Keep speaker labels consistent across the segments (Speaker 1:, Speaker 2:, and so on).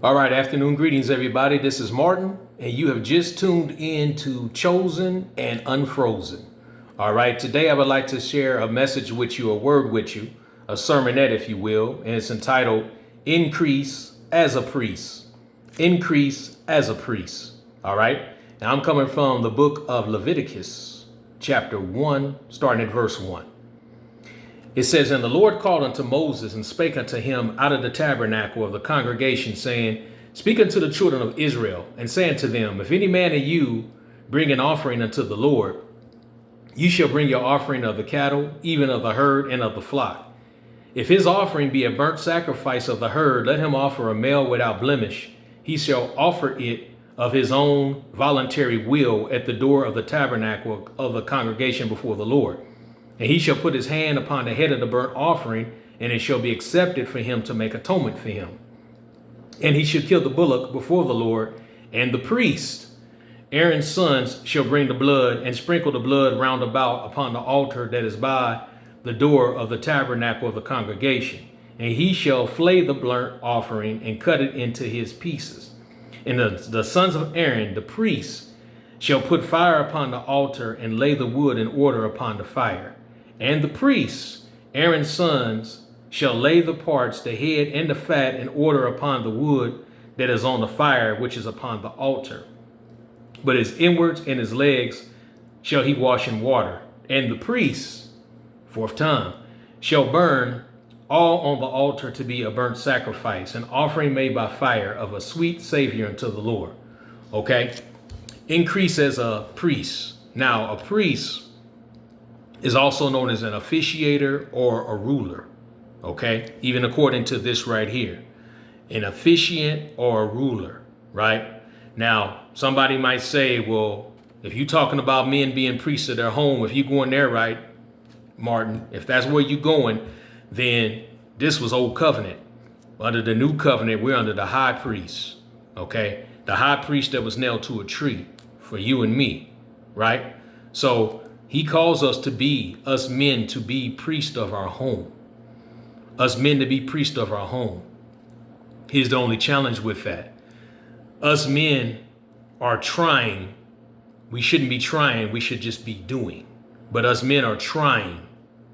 Speaker 1: All right, afternoon greetings, everybody. This is Martin, and you have just tuned in to Chosen and Unfrozen. All right, today I would like to share a message with you, a word with you, a sermonette, if you will, and it's entitled Increase as a Priest. Increase as a Priest. All right, now I'm coming from the book of Leviticus, chapter 1, starting at verse 1. It says, And the Lord called unto Moses and spake unto him out of the tabernacle of the congregation, saying, Speak unto the children of Israel, and say unto them, If any man of you bring an offering unto the Lord, you shall bring your offering of the cattle, even of the herd and of the flock. If his offering be a burnt sacrifice of the herd, let him offer a male without blemish. He shall offer it of his own voluntary will at the door of the tabernacle of the congregation before the Lord. And he shall put his hand upon the head of the burnt offering, and it shall be accepted for him to make atonement for him. And he shall kill the bullock before the Lord, and the priest, Aaron's sons, shall bring the blood and sprinkle the blood round about upon the altar that is by the door of the tabernacle of the congregation. And he shall flay the burnt offering and cut it into his pieces. And the sons of Aaron, the priests, shall put fire upon the altar and lay the wood in order upon the fire. And the priests, Aaron's sons, shall lay the parts, the head and the fat, in order upon the wood that is on the fire, which is upon the altar. But his inwards and his legs shall he wash in water. And the priests, fourth time, shall burn all on the altar to be a burnt sacrifice, an offering made by fire of a sweet savior unto the Lord. Okay? Increase as a priest. Now, a priest is also known as an officiator or a ruler. Okay, even according to this right here, an officiant or a ruler, right? Now, somebody might say, well, if you're talking about men being priests of their home, if you're going there, right, Martin, if that's where you're going, then this was old covenant. Under the new covenant, we're under the high priest, okay? The high priest that was nailed to a tree for you and me, right? So he calls us to be, us men, to be priests of our home. Us men to be priests of our home. Here's the only challenge with that. Us men are trying. We shouldn't be trying. We should just be doing. But us men are trying.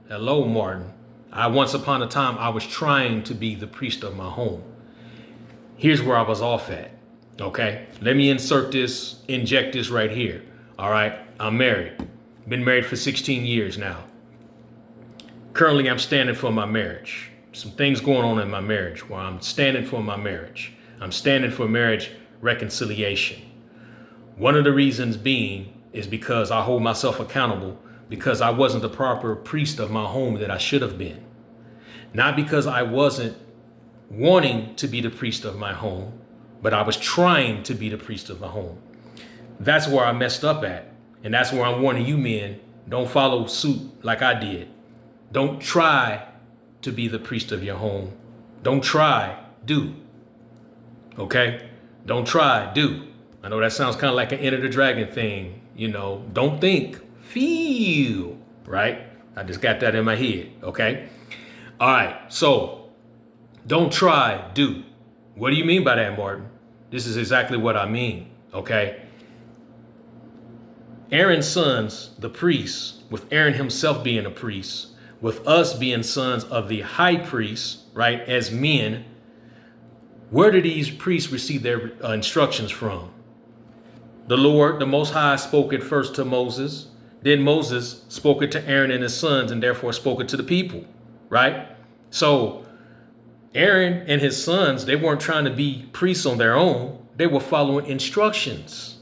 Speaker 1: Hello, Martin. Once upon a time, I was trying to be the priest of my home. Here's where I was off at. Okay. Let me inject this right here. All right. I'm married. Been married for 16 years now. Currently, I'm standing for my marriage. Some things going on in my marriage where I'm standing for my marriage. I'm standing for marriage reconciliation. One of the reasons being is because I hold myself accountable because I wasn't the proper priest of my home that I should have been. Not because I wasn't wanting to be the priest of my home, but I was trying to be the priest of my home. That's where I messed up at. And that's where I'm warning you men, don't follow suit like I did. Don't try to be the priest of your home. Don't try, do. Okay? Don't try, do. I know that sounds kind of like an Enter the Dragon thing. You know, don't think, feel, right? I just got that in my head, okay? All right, so don't try, do. What do you mean by that, Martin? This is exactly what I mean, okay? Aaron's sons, the priests, with Aaron himself being a priest, with us being sons of the high priest, right, as men, where did these priests receive their instructions from? The Lord, the Most High, spoke it first to Moses. Then Moses spoke it to Aaron and his sons, and therefore spoke it to the people, right? So Aaron and his sons, they weren't trying to be priests on their own. They were following instructions.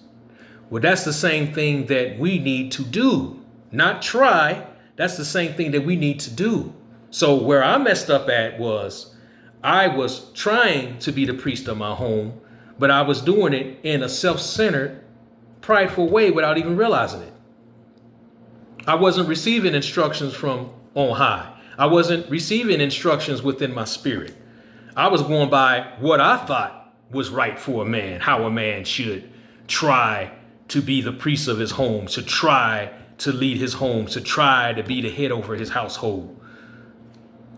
Speaker 1: Well, that's the same thing that we need to do. Not try. That's the same thing that we need to do. So where I messed up at was I was trying to be the priest of my home, but I was doing it in a self-centered, prideful way without even realizing it. I wasn't receiving instructions from on high. I wasn't receiving instructions within my spirit. I was going by what I thought was right for a man, how a man should try to be the priest of his home, to try to lead his home, to try to be the head over his household.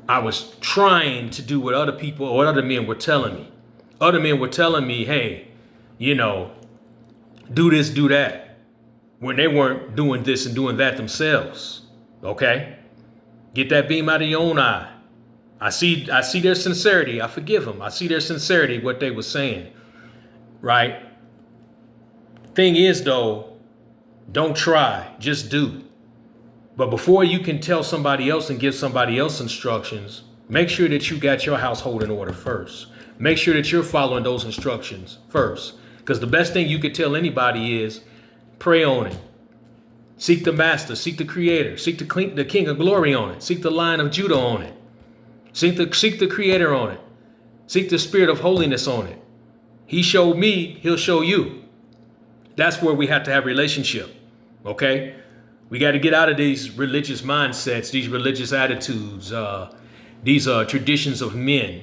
Speaker 1: I was trying to do what other people or other men were telling me. Other men were telling me, hey, do this, do that, when they weren't doing this and doing that themselves. Okay? Get that beam out of your own eye. I see their sincerity. I forgive them. I see their sincerity, what they were saying. Right? Thing is, though, don't try, just do. But before you can tell somebody else and give somebody else instructions, make sure that you got your household in order first. Make sure that you're following those instructions first. Because the best thing you could tell anybody is pray on it. Seek the master, seek the creator, seek the king of glory on it. Seek the Lion of Judah on it. Seek the creator on it. Seek the spirit of holiness on it. He showed me, he'll show you. That's where we have to have relationship. Okay? We got to get out of these religious mindsets, these religious attitudes, these traditions of men.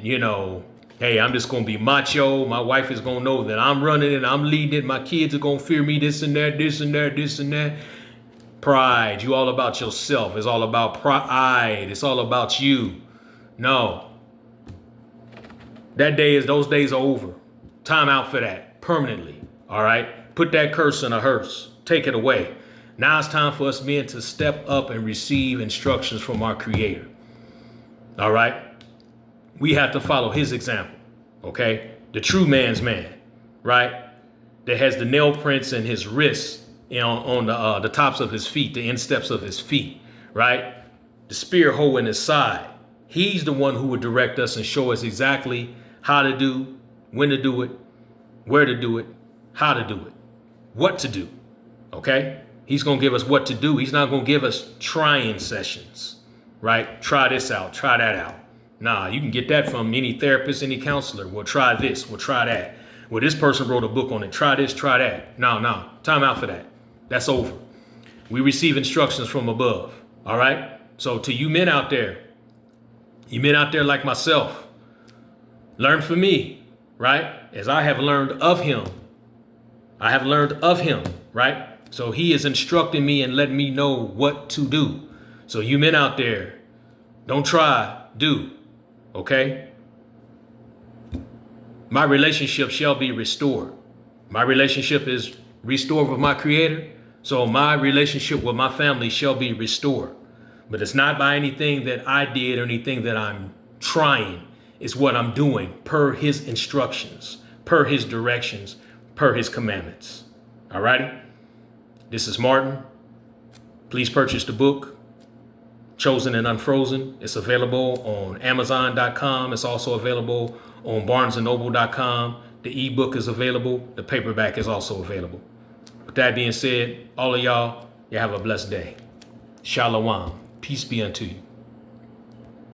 Speaker 1: Hey, I'm just going to be macho. My wife is going to know that I'm running it, I'm leading it. My kids are going to fear me, this and that, this and that, this and that. Pride. You all about yourself. It's all about pride. It's all about you. No. Those days are over. Time out for that permanently. All right. Put that curse in a hearse. Take it away. Now it's time for us men to step up and receive instructions from our Creator. All right. We have to follow his example. Okay. The true man's man. Right. That has the nail prints in his wrists, on the tops of his feet, the insteps of his feet. Right. The spear hole in his side. He's the one who would direct us and show us exactly how to do, when to do it, where to do it, how to do it, what to do. Okay. He's going to give us what to do. He's not going to give us trying sessions, right? Try this out, try that out. Nah, you can get that from any therapist, any counselor. Well, try this, well, try that. Well, this person wrote a book on it. Try this, try that. No, time out for that. That's over. We receive instructions from above, all right? So to you men out there like myself, learn from me, right? As I have learned of him. Right? So he is instructing me and letting me know what to do. So you men out there, don't try, do. Okay? My relationship shall be restored. My relationship is restored with my Creator. So my relationship with my family shall be restored. But it's not by anything that I did or anything that I'm trying. It's what I'm doing per his instructions, per his directions, per his commandments. All righty? This is Martin. Please purchase the book, Chosen and Unfrozen. It's available on Amazon.com. It's also available on BarnesandNoble.com. The ebook is available. The paperback is also available. With that being said, all of y'all have a blessed day. Shalom. Peace be unto you.